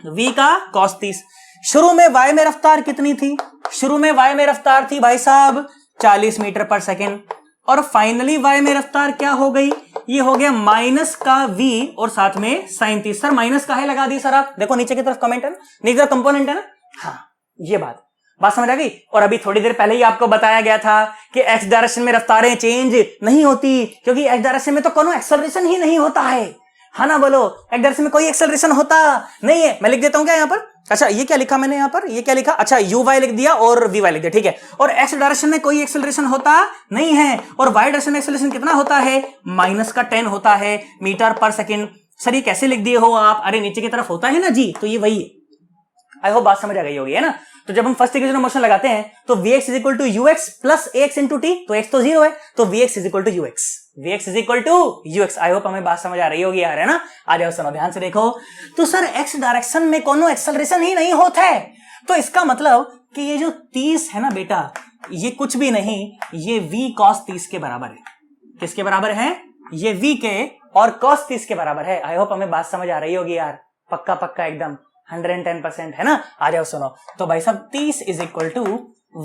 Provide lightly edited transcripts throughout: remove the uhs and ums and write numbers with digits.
v का cos 30। शुरू में y में रफ्तार कितनी थी? शुरू में y में रफ्तार थी भाई साहब 40 मीटर पर सेकेंड, और फाइनली y में रफ्तार क्या हो गई? ये हो गया माइनस का v और साथ में sin 30। सर माइनस का है लगा दी सर, आप देखो नीचे की तरफ कमेंट है ना, नीचे कंपोनेंट है ना। हाँ ये बात समझ आ गई। और अभी थोड़ी देर पहले ही आपको बताया गया था कि एक्स डायरेक्शन में रफ्तारें चेंज नहीं होती, क्योंकि एक्स डायरेक्शन में तो कोनो एक्सेलरेशन ही नहीं होता है ना, बोलो। एक्स डायरेक्शन में कोई एक्सेलरेशन होता नहीं है। मैं लिख देता हूं क्या यहां पर? अच्छा ये क्या लिखा मैंने यहां पर? ये क्या लिखा? अच्छा यू वाई लिख दिया और वी वाई लिख दिया, ठीक है। और एक्स डायरेक्शन में कोई एक्सेलरेशन होता नहीं है, और वाई डायरेक्शन में एक्सेलरेशन कितना होता है? माइनस का 10 होता है मीटर पर सेकेंड। सर ये कैसे लिख दिए हो आप? अरे नीचे की तरफ होता है ना जी, तो ये वही है। आई होप बात समझ आ गई होगी, है ना। तो जब हम फर्स्ट इक्वेशन में मोशन लगाते हैं तो vx is equal to ux plus ax into t, तो x तो 0 है, तो vx is equal to ux, vx is equal to ux। I hope हमें बात समझ आ रही होगी यार, है ना। आ जाओ सुनो ध्यान से देखो। तो सर एक्स डायरेक्शन में कोनो एक्सेलरेशन ही नहीं होता है, तो इसका मतलब कि ये जो 30 है ना बेटा, ये कुछ भी नहीं, ये v cos 30 के बराबर है। किसके बराबर है? ये v के और cos 30 के बराबर है। आई होप हमें बात समझ आ रही होगी यार, पक्का पक्का एकदम 110%, है ना। आ जाओ सुनो। तो भाई साहब 30 is equal to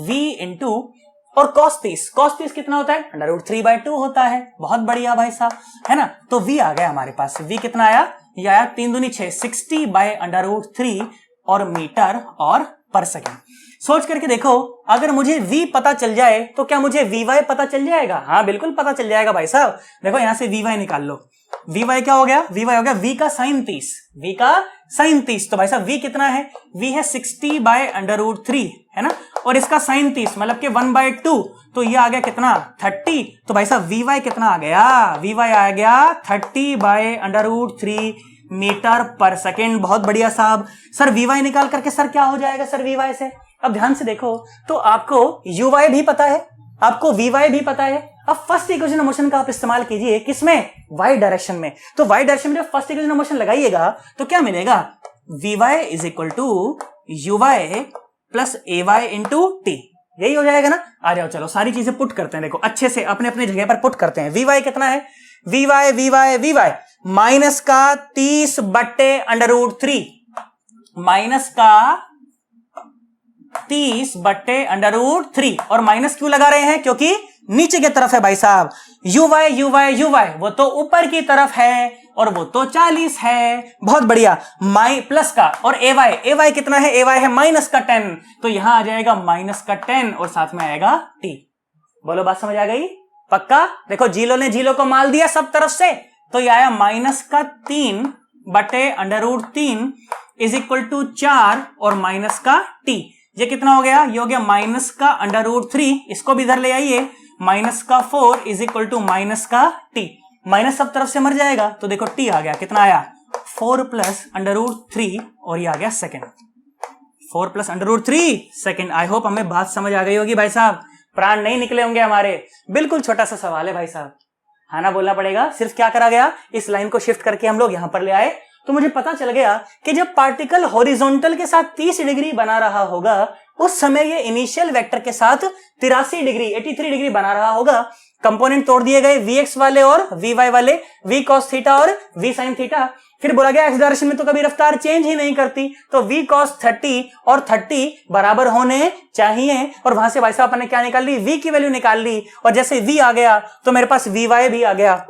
v into और cos 30 कितना होता है? √3/2 होता है। बहुत बढ़िया भाई साहब, है ना। तो v आ गया हमारे पास। v कितना आया? ये आया 3 दूनी 6, 60/√3 और मीटर और पर सेकेंड। सोच करके देखो, अगर मुझे v पता चल जाए तो क्या मुझे vy पता चल जाएगा? हाँ बिल्कुल पता चल जाएगा भाई साहब। देखो यहां से vy निकाल लो। vy क्या हो गया? vy हो गया v का sin 30, v का sin 30। तो भाई साहब v कितना है? v है 60/√3, है ना, और इसका sin 30 मतलब कि 1/2, तो ये आ गया कितना? 30। तो भाई साहब vy कितना आ गया? vy आ गया 30/√3 मीटर पर सेकेंड। बहुत बढ़िया साहब। सर vy निकाल करके सर क्या हो जाएगा सर vy से? अब ध्यान से देखो, तो आपको uy भी पता है, आपको vy भी पता है। अब फर्स्ट इक्वेशन ऑफ मोशन का आप इस्तेमाल कीजिए, किसमें? y डायरेक्शन में। तो y डायरेक्शन में जब फर्स्ट इक्वेशन ऑफ मोशन लगाइएगा तो क्या मिलेगा? vy is equal to uy plus ay into t, यही हो जाएगा ना। आ जाओ चलो सारी चीजें पुट करते हैं, देखो अच्छे से अपने अपने जगह पर पुट करते हैं। vy कितना है? vy माइनस का 30/√3, माइनस का 30/√3। और माइनस क्यों लगा रहे हैं? क्योंकि नीचे की तरफ है भाई साहब। uy वो तो ऊपर की तरफ है और वो तो 40 है। बहुत बढ़िया। माइ प्लस का और ay कितना है? ay है माइनस का 10, तो यहां आ जाएगा माइनस का 10 और साथ में आएगा t। बोलो बात समझ आ गई? पक्का। देखो जीलो ने जीलो को माल दिया सब तरफ से, तो ये आया माइनस का 3/√3 इज इक्वल टू 4 और माइनस का t। ये कितना हो गया? ये हो गया माइनस का √3, इसको भी इधर ले आइए, माइनस का 4 इज इक्वल टू माइनस का t। माइनस सब तरफ से मर जाएगा, तो देखो t आ गया, कितना आया? 4 प्लस √3 और ये आ गया सेकेंड, 4 प्लस √3 सेकेंड। आई होप हमें बात समझ आ गई होगी भाई साहब, प्राण नहीं निकले होंगे हमारे। बिल्कुल छोटा सा सवाल है भाई साहब, हाँ ना बोलना पड़ेगा। सिर्फ क्या करा गया, इस लाइन को शिफ्ट करके हम लोग यहां पर ले आए, तो मुझे पता चल गया कि जब पार्टिकल हॉरिजॉन्टल के साथ 30 डिग्री बना रहा होगा, उस समय ये इनिशियल वेक्टर के साथ 83 डिग्री 83 डिग्री बना रहा होगा। कंपोनेंट तोड़ दिए गए vx वाले और vy वाले, v cos थीटा और v sin थीटा। फिर बोला गया एक्स डायरेक्शन में तो कभी रफ्तार चेंज ही नहीं करती, तो v cos 30 और 30 बराबर होने चाहिए। और वहां से भाई साहब अपने क्या निकाल ली? v की वैल्यू निकाल ली, और जैसे v आ गया तो मेरे पास vy भी आ गया,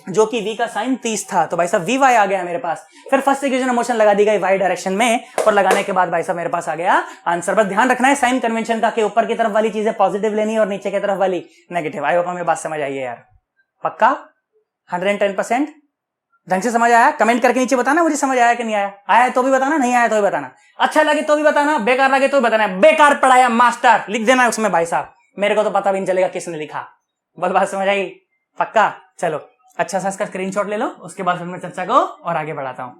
जो कि v का साइन 30 था, तो भाई साहब vy आ गया मेरे पास। फिर फर्स्ट इक्वेशन मोशन लगा दी गई y डायरेक्शन में, और लगाने के बाद भाई साहब मेरे पास आ गया आंसर। बस ध्यान रखना है साइन कन्वेंशन का, कि ऊपर की तरफ वाली चीजें पॉजिटिव लेनी और नीचे की तरफ वाली नेगेटिव। आई होप हमें बात समझ आई है यार, पक्का 110%। ढंग से समझ आया? कमेंट करके नीचे बताना मुझे समझ आया कि नहीं आया। आया है तो भी बताना, नहीं आया तो भी बताना, अच्छा लगे तो भी बताना, बेकार लगे तो भी बताना। बेकार पढ़ाया मास्टर लिख देना उसमें भाई साहब, मेरे को तो पता भी नहीं चलेगा किसने लिखा। बस बात समझ आई? पक्का। चलो अच्छा सा इसका स्क्रीनशॉट ले लो, उसके बाद फिर मैं चर्चा को और आगे बढ़ाता हूं।